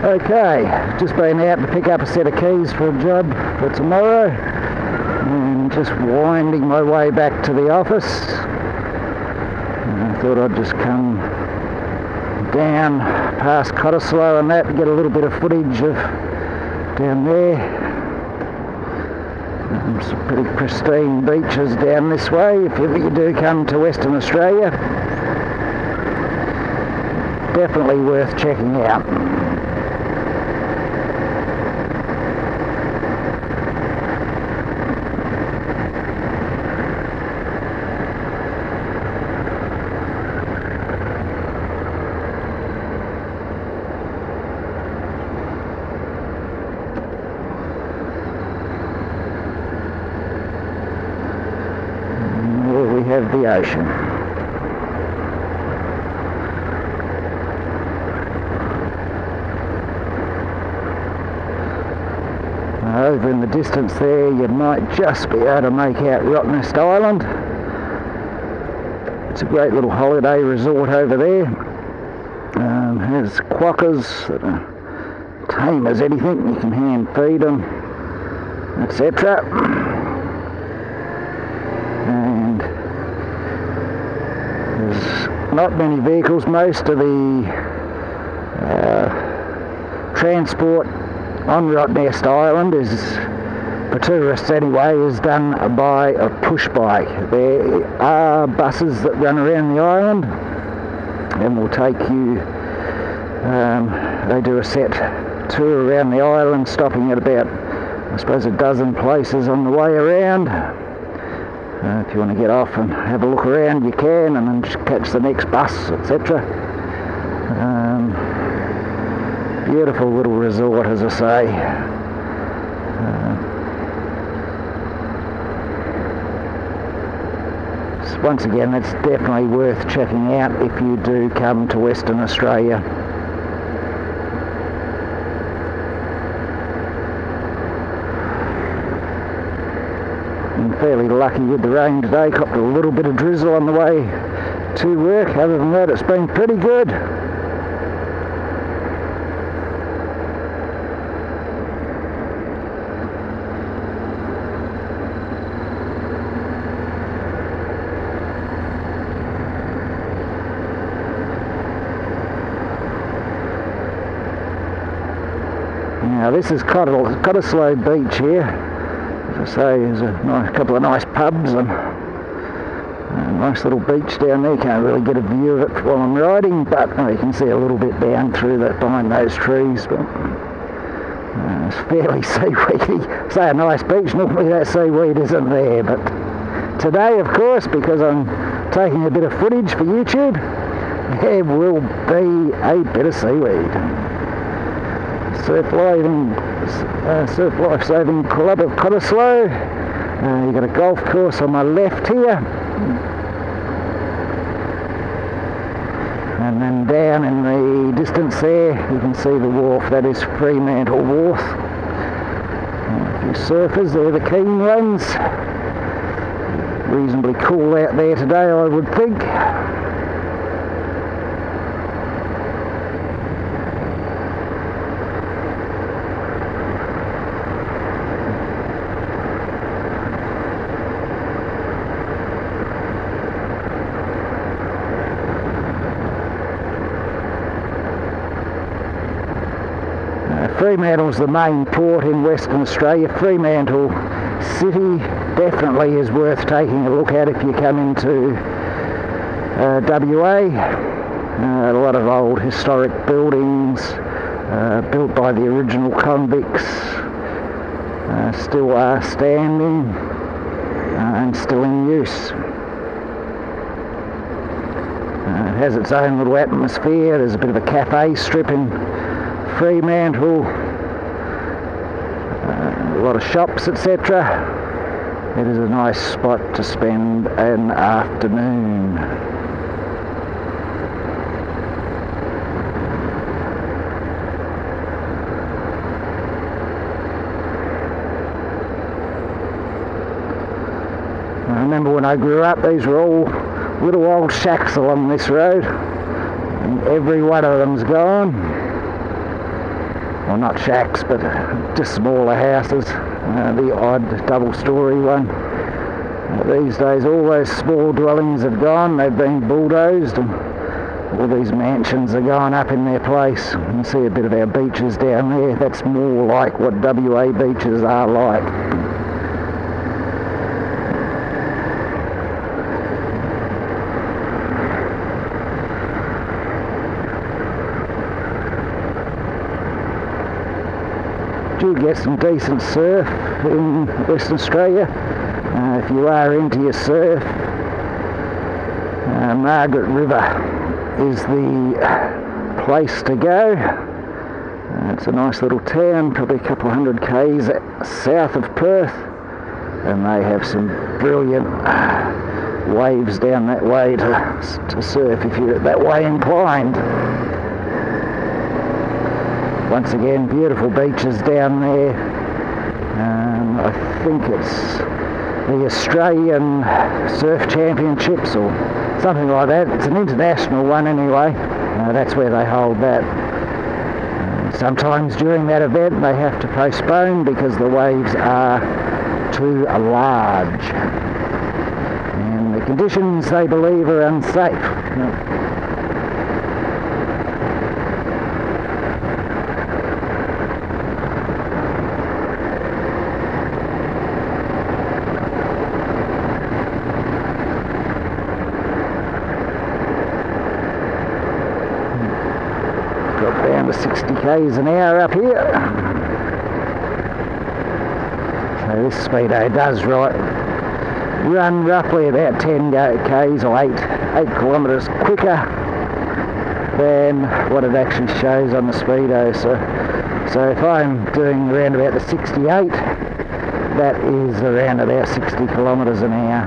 Okay, just been out to pick up a set of keys for a job for tomorrow and just winding my way back to the office. I thought I'd just come down past Cottesloe and that to get a little bit of footage of down there. Some pretty pristine beaches down this way if ever you do come to Western Australia. Definitely worth checking out. Have the ocean. Over in the distance there you might just be able to make out Rottnest Island. It's a great little holiday resort over there. Has quokkas that are tame as anything. You can hand feed them, etc. Not many vehicles. Most of the transport on Rottnest Island is, for tourists anyway, is done by a push bike. There are buses that run around the island and will take you, they do a set tour around the island, stopping at about, I suppose, a dozen places on the way around. If you want to get off and have a look around, you can, and then just catch the next bus, etc. Beautiful little resort, as I say. Once again, it's definitely worth checking out if you do come to Western Australia. Fairly lucky with the rain today. Copped a little bit of drizzle on the way to work. Other than that, it's been pretty good. Now this is Cottesloe Beach here. As I say, there's a couple of nice pubs and a nice little beach down there. Can't really get a view of it while I'm riding, but you can see a little bit down through that behind those trees. But it's fairly seaweedy. Say a nice beach, normally that seaweed isn't there, but today, of course, because I'm taking a bit of footage for YouTube, there will be a bit of seaweed. Surf Life Saving Club of Cottesloe. You've got a golf course on my left here, and then down in the distance there you can see the wharf. That is Fremantle Wharf. A few surfers, they're the keen ones. Reasonably cool out there today, I would think. Fremantle's the main port in Western Australia. Fremantle City definitely is worth taking a look at if you come into WA. A lot of old historic buildings built by the original convicts still are standing and still in use. It has its own little atmosphere. There's a bit of a cafe strip in Fremantle, a lot of shops, etc. It is a nice spot to spend an afternoon. I remember when I grew up, these were all little old shacks along this road, and every one of them's gone. well, not shacks, but just smaller houses, the odd double-storey one. These days all those small dwellings have gone, they've been bulldozed, and all these mansions are going up in their place. You can see a bit of our beaches down there. That's more like what WA beaches are like. Do get some decent surf in Western Australia. If you are into your surf, Margaret River is the place to go. It's a nice little town, probably a couple of 100 k's south of Perth, and they have some brilliant waves down that way to surf if you're that way inclined. Once again, beautiful beaches down there. I think it's the Australian Surf Championships or something like that. It's an international one anyway. That's where they hold that. Sometimes during that event they have to postpone because the waves are too large. And the conditions, they believe, are unsafe. Got down to 60 k's an hour up here. So this speedo does run roughly about 10 k's or 8 kilometres quicker than what it actually shows on the speedo. So if I'm doing around about the 68, that is around about 60 kilometres an hour.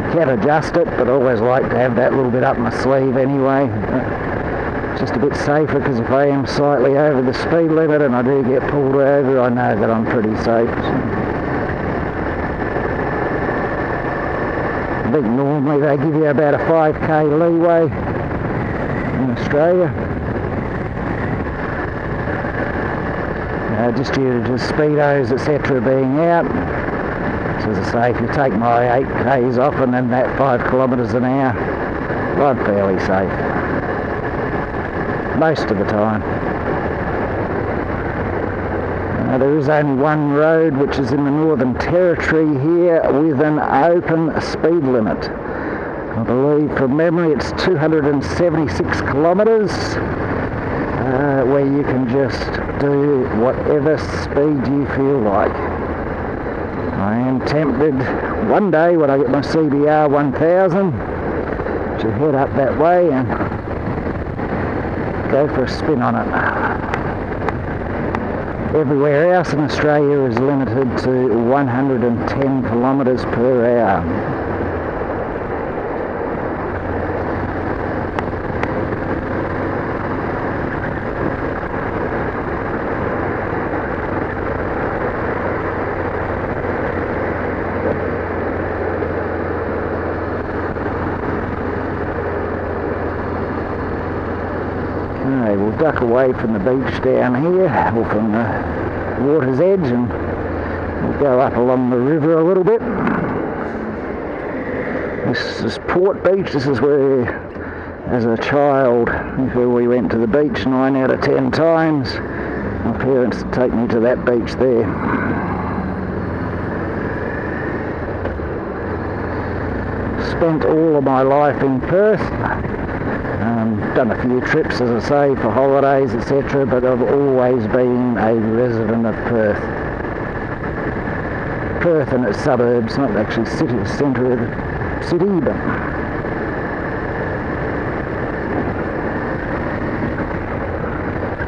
You can adjust it, but I always like to have that little bit up my sleeve anyway. Just a bit safer, because if I am slightly over the speed limit and I do get pulled over, I know that I'm pretty safe. I think normally they give you about a 5k leeway in Australia. Just due to speedos, etc. being out. So as I say, if you take my 8k's off and then that 5 kilometres an hour, I'm fairly safe. Most of the time. There is only one road which is in the Northern Territory here with an open speed limit. I believe from memory it's 276 kilometres where you can just do whatever speed you feel like. I am tempted one day when I get my CBR500 to head up that way and go for a spin on it. Everywhere else in Australia is limited to 110 kilometres per hour. Okay, we'll duck away from the beach down here, or from the water's edge, and we'll go up along the river a little bit. This is Port Beach. This is where, as a child, before we went to the beach 9 out of 10 times, my parents would take me to that beach there. Spent all of my life in Perth. Done a few trips, as I say, for holidays, etc., but I've always been a resident of Perth. Perth and its suburbs, not actually the centre of the city, but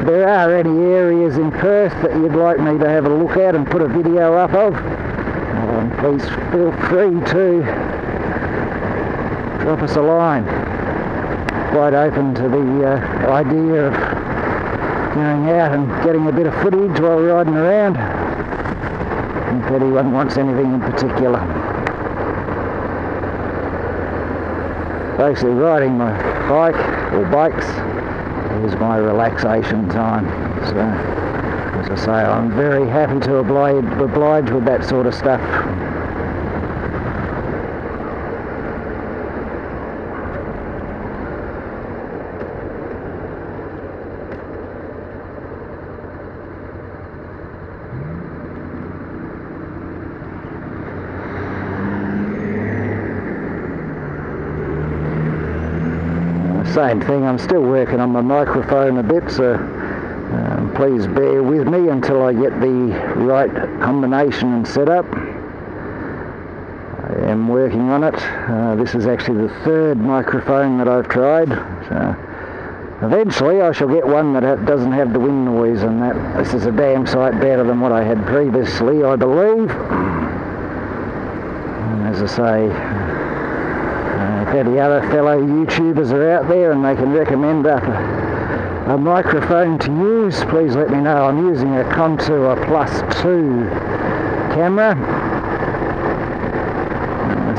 if there are any areas in Perth that you'd like me to have a look at and put a video up of, please feel free to drop us a line. Quite open to the idea of going out and getting a bit of footage while riding around, if anyone wants anything in particular. Basically riding my bike, or bikes, is my relaxation time. So, as I say, I'm very happy to oblige with that sort of stuff. Same thing, I'm still working on my microphone a bit, so please bear with me until I get the right combination and setup. I am working on it. This is actually the third microphone that I've tried. So eventually I shall get one that doesn't have the wind noise, and that this is a damn sight better than what I had previously, I believe. And as I say, if any other fellow YouTubers are out there and they can recommend a microphone to use, please let me know. I'm using a Contour Plus 2 camera.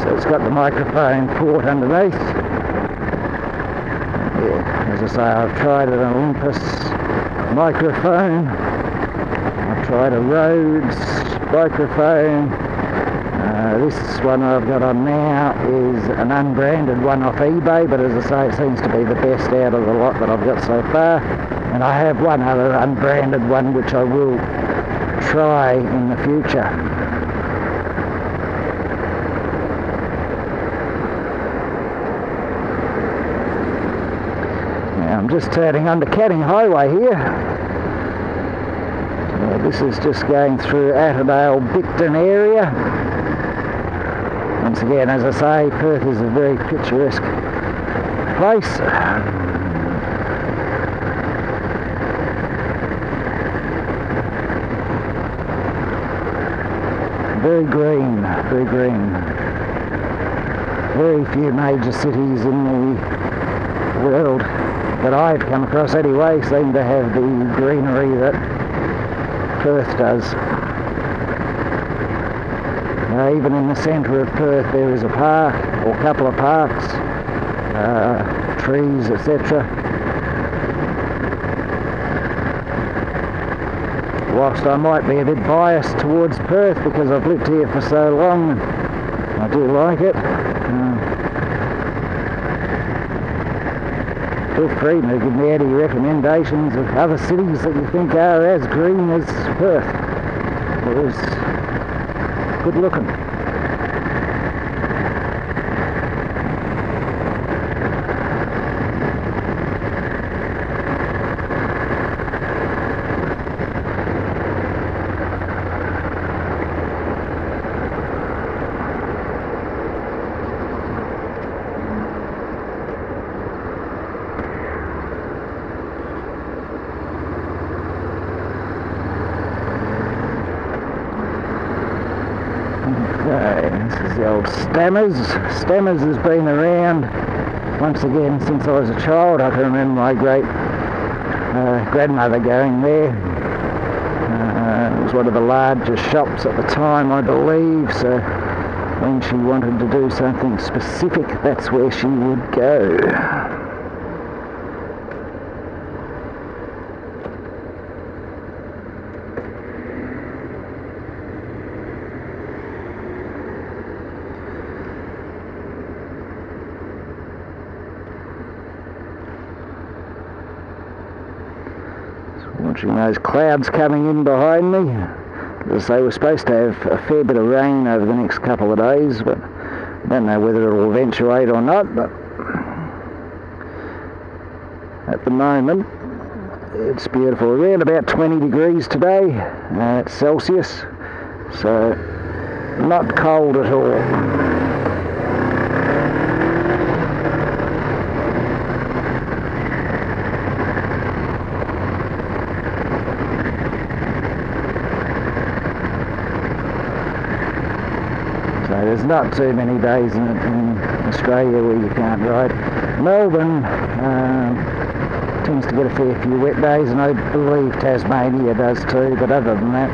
So it's got the microphone port underneath. Yeah, as I say, I've tried an Olympus microphone. I've tried a Rhodes microphone. This one I've got on now is an unbranded one off eBay, but as I say, it seems to be the best out of the lot that I've got so far. And I have one other unbranded one which I will try in the future. Now I'm just turning onto Canning Highway here. This is just going through Atterdale, Bicton area. Once again, as I say, Perth is a very picturesque place. Very green, very green. Very few major cities in the world that I've come across anyway seem to have the greenery that Perth does. Even in the centre of Perth there is a park, or a couple of parks, trees, etc. Whilst I might be a bit biased towards Perth because I've lived here for so long, I do like it. Feel free to give me any recommendations of other cities that you think are as green as Perth. Good looking. This is the old Stammers. Stammers has been around once again since I was a child. I can remember my great grandmother going there. It was one of the largest shops at the time, I believe, so when she wanted to do something specific, that's where she would go. Watching those clouds coming in behind me. As I say, we're supposed to have a fair bit of rain over the next couple of days, but I don't know whether it will eventuate or not. But at the moment, it's beautiful. Around about 20 degrees today at Celsius, so not cold at all. There's not too many days in Australia where you can't ride. Melbourne tends to get a fair few wet days, and I believe Tasmania does too, but other than that,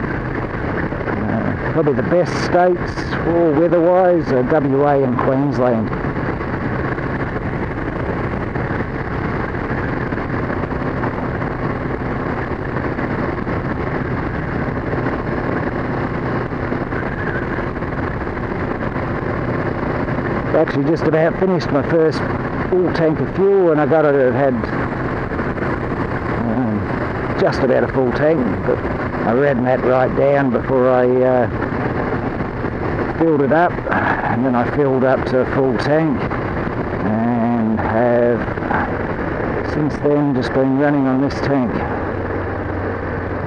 probably the best states for weather-wise are WA and Queensland. actually just about finished my first full tank of fuel, and I got it had just about a full tank, but I ran that right down before I filled it up, and then I filled up to a full tank, and have since then just been running on this tank,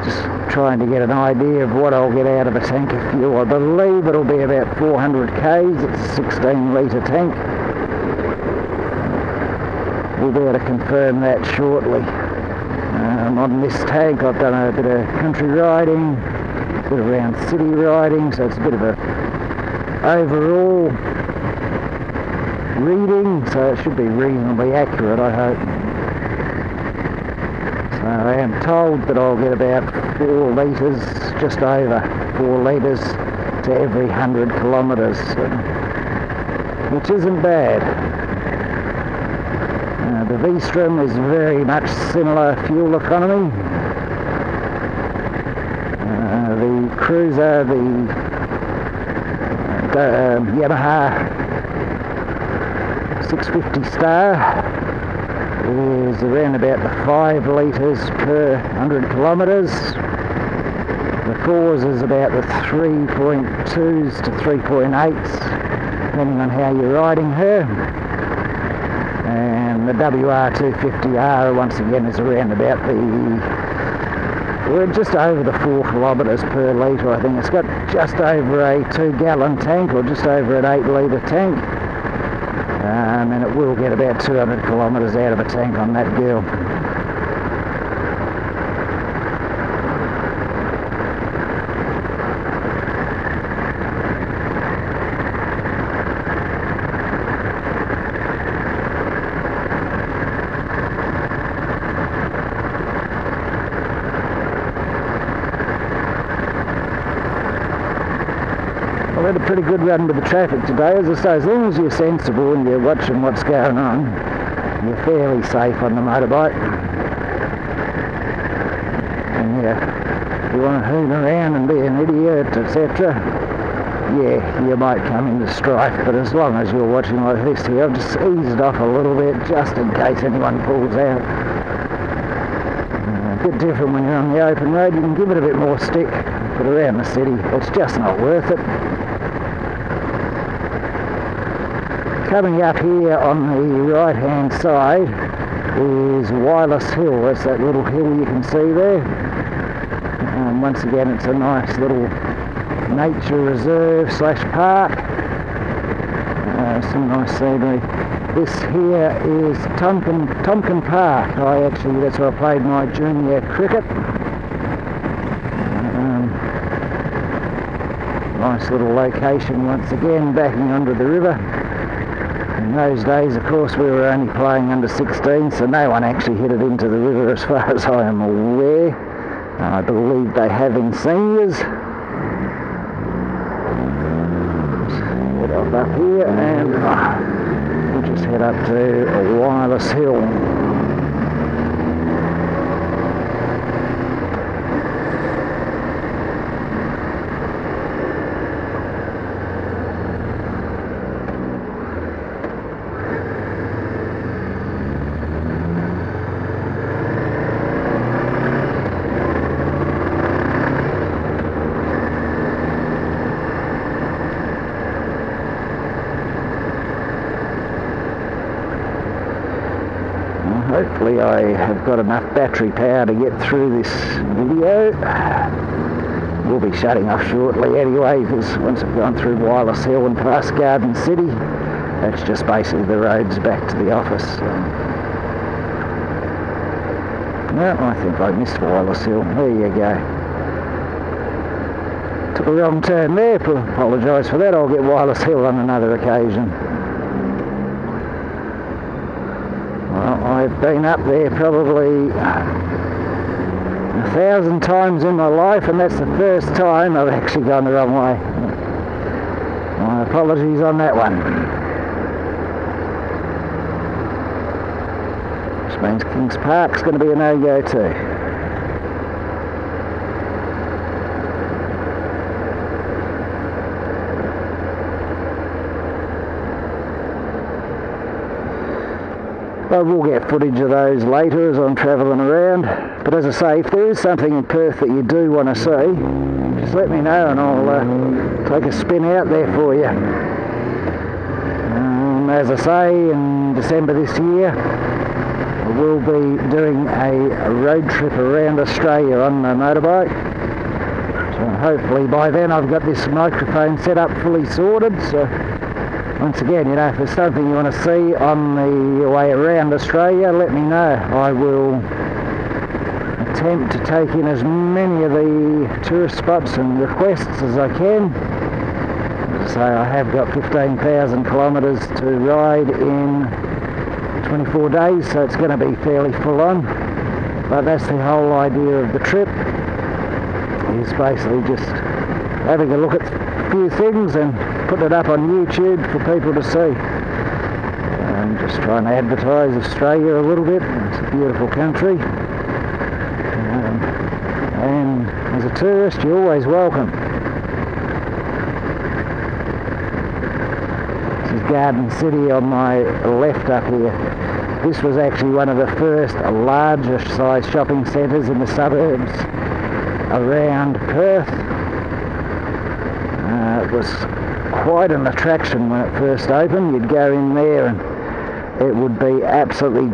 just trying to get an idea of what I'll get out of a tank of fuel. I believe it'll be about 400 k's. It's a 16 litre tank. We'll be able to confirm that shortly. On this tank I've done a bit of country riding, a bit of around city riding, so it's a bit of a overall reading, so it should be reasonably accurate, I hope. So I am told that I'll get about 4 litres, just over 4 litres to every 100 kilometres, which isn't bad. The V-Strom is very much similar fuel economy. The Cruiser, the Yamaha 650 Star is around about the 5 litres per 100 kilometres. The Forza is about the 3.2s to 3.8s, depending on how you're riding her. And the WR250R once again is around about we're just over the 4 kilometres per litre. I think it's got just over a 2-gallon tank, or just over an 8-litre tank, and it will get about 200 kilometres out of a tank on that girl. I had a pretty good run with the traffic today. As I say, as long as you're sensible and you're watching what's going on, you're fairly safe on the motorbike. And yeah, if you want to hoon around and be an idiot, etc., yeah, you might come into strife, but as long as you're watching like this here, I've just eased off a little bit just in case anyone pulls out. A bit different when you're on the open road, you can give it a bit more stick, but around the city, it's just not worth it. Coming up here on the right hand side is Wireless Hill. That's that little hill you can see there. Once again, it's a nice little nature reserve / park. Some nice scenery. This here is Tompkin Park. That's where I played my junior cricket. Nice little location once again, backing onto the river. In those days, of course, we were only playing under 16, so no one actually hit it into the river as far as I am aware. I believe they have in seniors. Head off up here and we'll just head up to Wireless Hill. Hopefully I have got enough battery power to get through this video. We'll be shutting off shortly anyway, because once I've gone through Wireless Hill and past Garden City, that's just basically the roads back to the office. No, I think I missed Wireless Hill. There you go. Took a wrong turn there, apologise for that. I'll get Wireless Hill on another occasion. Well, I've been up there probably 1,000 times in my life, and that's the first time I've actually gone the wrong way. My apologies on that one. Which means Kings Park's going to be a no-go too. I will get footage of those later as I'm travelling around. But as I say, if there is something in Perth that you do want to see, just let me know and I'll take a spin out there for you. As I say, in December this year, I will be doing a road trip around Australia on a motorbike. So hopefully by then I've got this microphone set up fully sorted. So once again, you know, if there's something you want to see on the way around Australia, let me know. I will attempt to take in as many of the tourist spots and requests as I can. As I say, I have got 15,000 kilometres to ride in 24 days, so it's going to be fairly full on. But that's the whole idea of the trip, is basically just having a look at a few things and putting it up on YouTube for people to see. I'm just trying to advertise Australia a little bit. It's a beautiful country. And as a tourist, you're always welcome. This is Garden City on my left up here. This was actually one of the first larger size shopping centres in the suburbs around Perth. It was quite an attraction when it first opened. You'd go in there and it would be absolutely